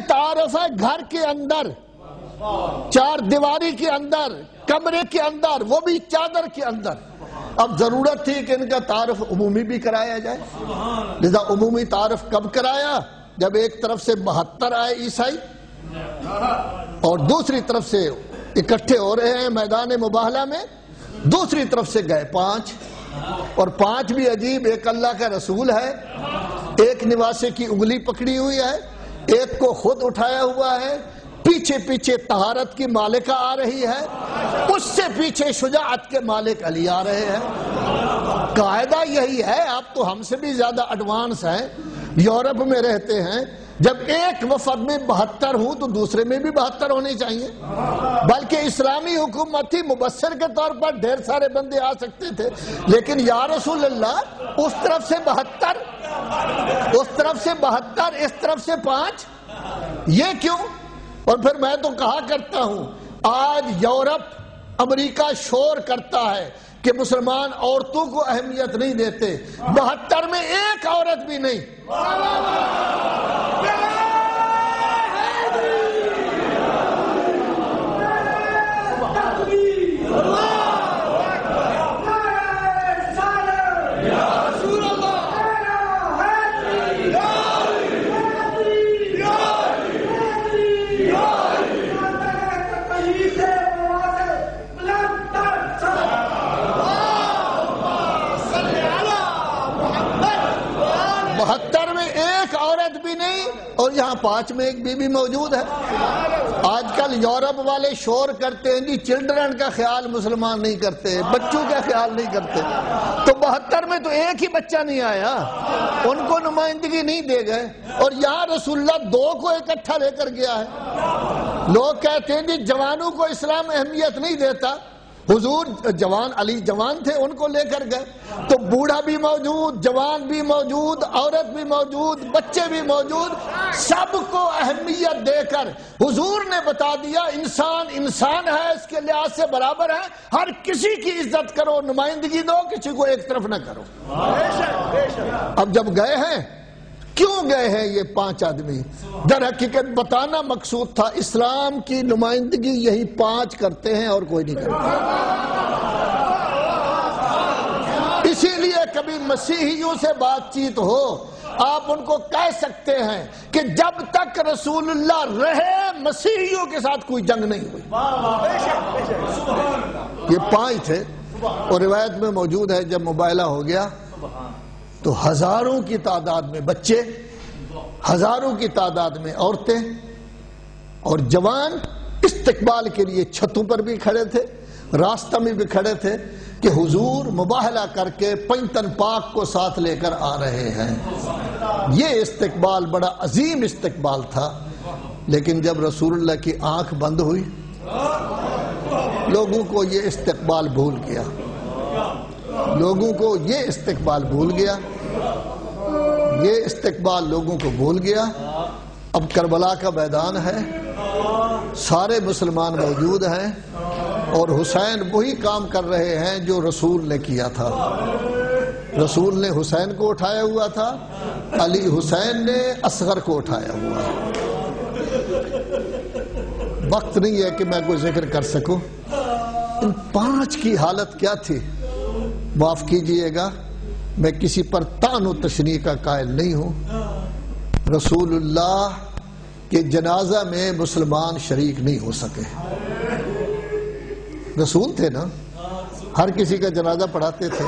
تعارف ہے گھر کے اندر، چار دیواری کے اندر، کمرے کے اندر، وہ بھی چادر کے اندر۔ اب ضرورت تھی کہ ان کا تعارف عمومی بھی کرایا جائے، لذا عمومی تعارف کب کرایا؟ جب ایک طرف سے 72 آئے عیسائی اور دوسری طرف سے اکٹھے ہو رہے ہیں میدان مباہلہ میں، دوسری طرف سے گئے 5، اور 5 بھی عجیب، ایک اللہ کا رسول ہے، ایک نواسے کی انگلی پکڑی ہوئی ہے، ایک کو خود اٹھایا ہوا ہے، پیچھے پیچھے طہارت کی مالکہ آ رہی ہے، اس سے پیچھے شجاعت کے مالک علی آ رہے ہیں۔ قاعدہ یہی ہے، آپ تو ہم سے بھی زیادہ ایڈوانس ہیں، یورپ میں رہتے ہیں، جب ایک وفد میں 72 ہوں تو دوسرے میں بھی 72 ہونے چاہیے، بلکہ اسلامی حکومت تھی، مبصر کے طور پر ڈھیر سارے بندے آ سکتے تھے، لیکن یا رسول اللہ اس طرف سے 72، اس طرف سے 72، اس طرف سے 5، یہ کیوں؟ اور پھر میں تو کہا کرتا ہوں، آج یورپ امریکہ شور کرتا ہے کہ مسلمان عورتوں کو اہمیت نہیں دیتے، 72 میں ایک عورت بھی نہیں۔ اور یہاں 5 میں ایک بی بی موجود ہے۔ آج کل یورپ والے شور کرتے ہیں جی چلڈرن کا خیال مسلمان نہیں کرتے، بچوں کا خیال نہیں کرتے، تو 72 میں تو ایک ہی بچہ نہیں آیا، ان کو نمائندگی نہیں دے گئے، اور یہاں رسول اللہ 2 کو اکٹھا لے کر گیا ہے۔ لوگ کہتے ہیں جی جوانوں کو اسلام اہمیت نہیں دیتا، حضور جوان، علی جوان تھے، ان کو لے کر گئے، تو بوڑھا بھی موجود، جوان بھی موجود، عورت بھی موجود، بچے بھی موجود، سب کو اہمیت دے کر حضور نے بتا دیا انسان انسان ہے، اس کے لحاظ سے برابر ہے، ہر کسی کی عزت کرو، نمائندگی دو، کسی کو ایک طرف نہ کرو۔ اب جب گئے ہیں، کیوں گئے ہیں یہ 5 آدمی؟ در حقیقت بتانا مقصود تھا اسلام کی نمائندگی یہی 5 کرتے ہیں اور کوئی نہیں کرتا۔ اسی لیے کبھی مسیحیوں سے بات چیت ہو، آپ ان کو کہہ سکتے ہیں کہ جب تک رسول اللہ رہے مسیحیوں کے ساتھ کوئی جنگ نہیں ہوئی۔ یہ 5 تھے، اور روایت میں موجود ہے جب مباہلہ ہو گیا تو ہزاروں کی تعداد میں بچے، ہزاروں کی تعداد میں عورتیں اور جوان استقبال کے لیے چھتوں پر بھی کھڑے تھے، راستہ میں بھی کھڑے تھے کہ حضور مباہلہ کر کے پنجتن پاک کو ساتھ لے کر آ رہے ہیں۔ یہ استقبال بڑا عظیم استقبال تھا، لیکن جب رسول اللہ کی آنکھ بند ہوئی لوگوں کو یہ استقبال بھول گیا، لوگوں کو یہ استقبال بھول گیا، یہ استقبال لوگوں کو بھول گیا۔ اب کربلا کا میدان ہے، سارے مسلمان موجود ہیں، اور حسین وہی کام کر رہے ہیں جو رسول نے کیا تھا۔ رسول نے حسین کو اٹھایا ہوا تھا، علی حسین نے اصغر کو اٹھایا ہوا ہے۔ وقت نہیں ہے کہ میں کوئی ذکر کر سکوں۔ ان 5 کی حالت کیا تھی؟ معاف کیجئے گا، میں کسی پر طعن و تشنیع کا قائل نہیں ہوں، رسول اللہ کے جنازہ میں مسلمان شریک نہیں ہو سکے۔ رسول تھے نا، ہر کسی کا جنازہ پڑھاتے تھے،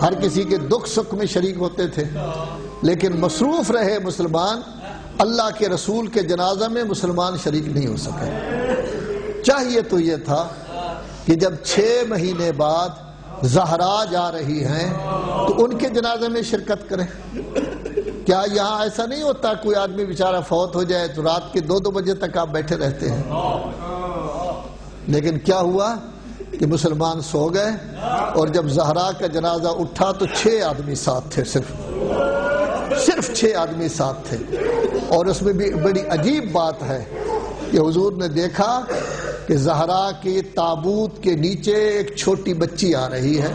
ہر کسی کے دکھ سکھ میں شریک ہوتے تھے، لیکن مصروف رہے مسلمان، اللہ کے رسول کے جنازہ میں مسلمان شریک نہیں ہو سکے۔ چاہیے تو یہ تھا کہ جب 6 مہینے بعد زہرا جا رہی ہیں تو ان کے جنازے میں شرکت کریں۔ کیا یہاں ایسا نہیں ہوتا کوئی آدمی بیچارہ فوت ہو جائے تو رات کے 2 بجے تک آپ بیٹھے رہتے ہیں؟ لیکن کیا ہوا کہ مسلمان سو گئے، اور جب زہرا کا جنازہ اٹھا تو 6 آدمی ساتھ تھے، صرف 6 آدمی ساتھ تھے۔ اور اس میں بھی بڑی عجیب بات ہے کہ حضور نے دیکھا کہ زہرا کے تابوت کے نیچے ایک چھوٹی بچی آ رہی ہے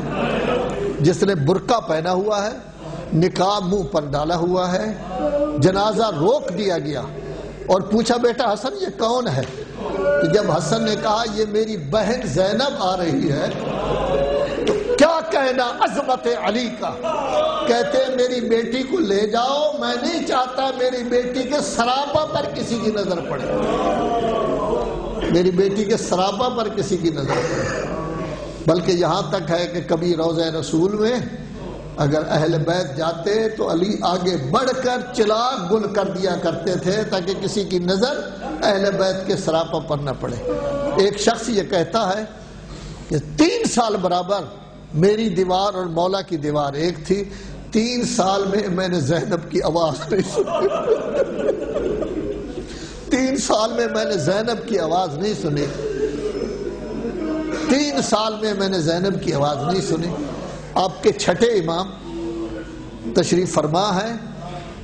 جس نے برقع پہنا ہوا ہے، نقاب منہ پر ڈالا ہوا ہے۔ جنازہ روک دیا گیا، اور پوچھا بیٹا حسن یہ کون ہے؟ تو جب حسن نے کہا یہ میری بہن زینب آ رہی ہے تو کیا کہنا عظمت علی کا، کہتے ہیں میری بیٹی کو لے جاؤ، میں نہیں چاہتا میری بیٹی کے سراپا پر کسی کی نظر پڑے، میری بیٹی کے سراپا پر کسی کی نظر پڑے۔ بلکہ یہاں تک ہے کہ کبھی روضہ رسول میں اگر اہل بیت جاتے تو علی آگے بڑھ کر چراغ گل کر دیا کرتے تھے تاکہ کسی کی نظر اہل بیت کے سراپا پر نہ پڑے۔ ایک شخص یہ کہتا ہے کہ 3 سال برابر میری دیوار اور مولا کی دیوار ایک تھی، 3 سال میں نے زینب کی آواز نہیں سنی 3 سال میں نے زینب کی آواز نہیں سنی 3 سال میں نے زینب کی آواز نہیں سنی۔ آپ کے چھٹے امام تشریف فرما ہے،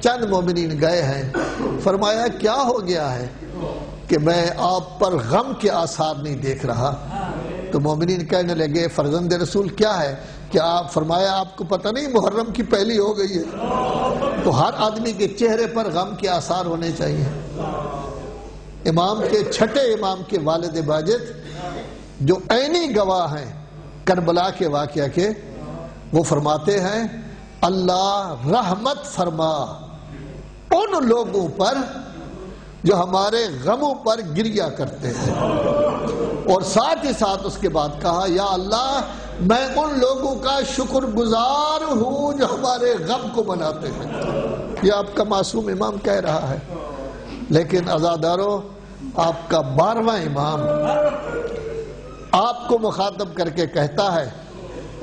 چند مومنین گئے ہیں، فرمایا کیا ہو گیا ہے کہ میں آپ پر غم کے آثار نہیں دیکھ رہا؟ تو مومنین کہنے لگے فرزند رسول کیا ہے؟ کیا آپ فرمایا آپ کو پتہ نہیں محرم کی پہلی ہو گئی ہے؟ تو ہر آدمی کے چہرے پر غم کے آثار ہونے چاہیے۔ امام کے چھٹے امام کے والد باجد جو عینی گواہ ہیں کربلا کے واقعہ کے، وہ فرماتے ہیں اللہ رحمت فرما ان لوگوں پر جو ہمارے غموں پر گریا کرتے ہیں، اور ساتھ ہی ساتھ اس کے بعد کہا یا اللہ میں ان لوگوں کا شکر گزار ہوں جو ہمارے غم کو مناتے ہیں۔ یہ آپ کا معصوم امام کہہ رہا ہے، لیکن عزادارو آپ کا 12واں امام آپ کو مخاطب کر کے کہتا ہے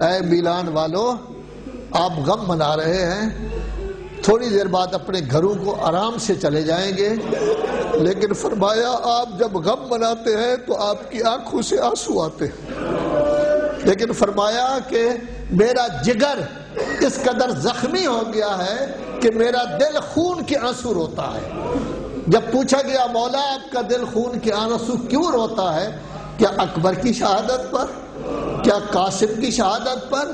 اے میلان والو آپ غم منا رہے ہیں، تھوڑی دیر بعد اپنے گھروں کو آرام سے چلے جائیں گے، لیکن فرمایا آپ جب غم مناتے ہیں تو آپ کی آنکھوں سے آنسو آتے ہیں، لیکن فرمایا کہ میرا جگر اس قدر زخمی ہو گیا ہے کہ میرا دل خون کے آنسو روتا ہے۔ جب پوچھا گیا مولا آپ کا دل خون کے آنسو کیوں روتا ہے؟ کیا اکبر کی شہادت پر، کیا قاسم کی شہادت پر،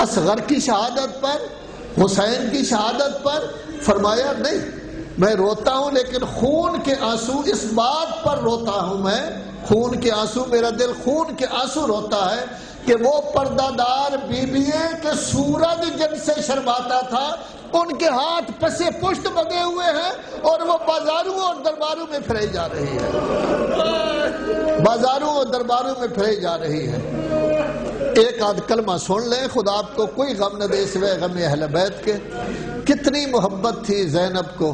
اصغر کی شہادت پر، حسین کی شہادت پر؟ فرمایا نہیں، میں روتا ہوں لیکن خون کے آنسو اس بات پر روتا ہوں، میں خون کے آنسو، میرا دل خون کے آنسو روتا ہے کہ وہ پردہ دار بیوییں کہ سورج جن سے شرماتا تھا ان کے ہاتھ پسے پشت بندھے ہوئے ہیں اور وہ بازاروں اور درباروں میں پھرے جا رہی ہے، بازاروں اور درباروں میں پھرے جا رہی ہے۔ ایک آدھ کلمہ سن لیں، خدا آپ کو کوئی غم نہ دے سوائے غم اہل بیت کے۔ کتنی محبت تھی زینب کو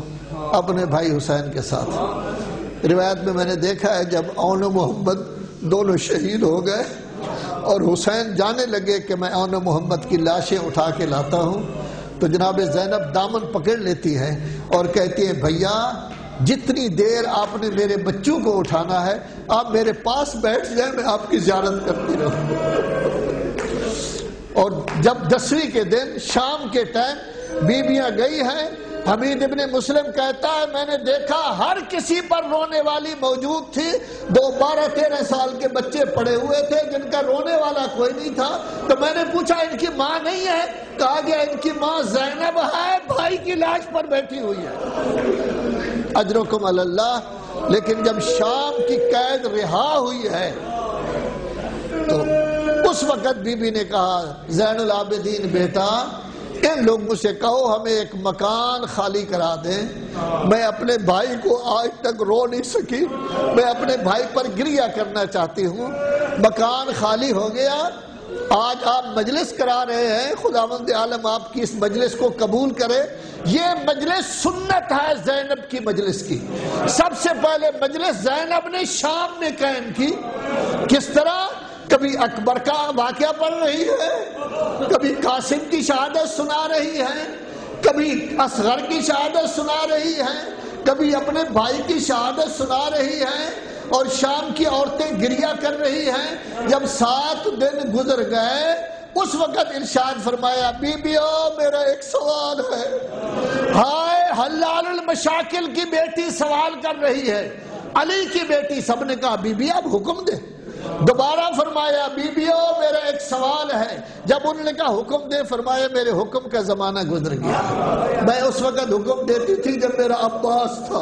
اپنے بھائی حسین کے ساتھ۔ روایت میں نے دیکھا ہے جب اون و محمد دونوں شہید ہو گئے اور حسین جانے لگے کہ میں اون و محمد کی لاشیں اٹھا کے لاتا ہوں، تو جناب زینب دامن پکڑ لیتی ہیں اور کہتی ہیں بھیا جتنی دیر آپ نے میرے بچوں کو اٹھانا ہے آپ میرے پاس بیٹھ جائیں، میں آپ کی زیارت کرتی رہوں۔ اور جب 10ویں کے دن شام کے ٹائم بیویاں گئی ہیں، حمید ابن مسلم کہتا ہے میں نے دیکھا ہر کسی پر رونے والی موجود تھی، 12-13 سال کے بچے پڑے ہوئے تھے جن کا رونے والا کوئی نہیں تھا۔ تو میں نے پوچھا ان کی ماں نہیں ہے؟ کہا گیا ان کی ماں زینب ہے، بھائی کی لاش پر بیٹھی ہوئی ہے۔ اجرکم علی اللہ۔ لیکن جب شام کی قید رہا ہوئی ہے تو اس وقت بی بی نے کہا زین العابدین بیٹا ان لوگوں سے کہو ہمیں ایک مکان خالی کرا دیں، میں اپنے بھائی کو آج تک رو نہیں سکی، میں اپنے بھائی پر گریہ کرنا چاہتی ہوں، مکان خالی ہو گیا، آج آپ مجلس کرا رہے ہیں، خداوند عالم آپ کی اس مجلس کو قبول کرے۔ یہ مجلس سنت ہے زینب کی مجلس کی، سب سے پہلے مجلس زینب نے شام میں قائم کی۔ کس طرح؟ کبھی اکبر کا واقعہ پڑھ رہی ہے، کبھی قاسم کی شہادت سنا رہی ہے، کبھی اصغر کی شہادت سنا رہی ہے، کبھی اپنے بھائی کی شہادت سنا رہی ہے، اور شام کی عورتیں گریہ کر رہی ہیں۔ جب 7 دن گزر گئے اس وقت ارشاد فرمایا بیبیو میرا ایک سوال ہے۔ ہائے حلال المشاکل کی بیٹی سوال کر رہی ہے، علی کی بیٹی۔ سب نے کہا بی بی آپ حکم دے۔ دوبارہ فرمایا بیبیو میرا ایک سوال ہے۔ جب انہوں نے کہا حکم دے، فرمایا میرے حکم کا زمانہ گزر گیا، میں اس وقت حکم دیتی تھی جب میرا عباس تھا،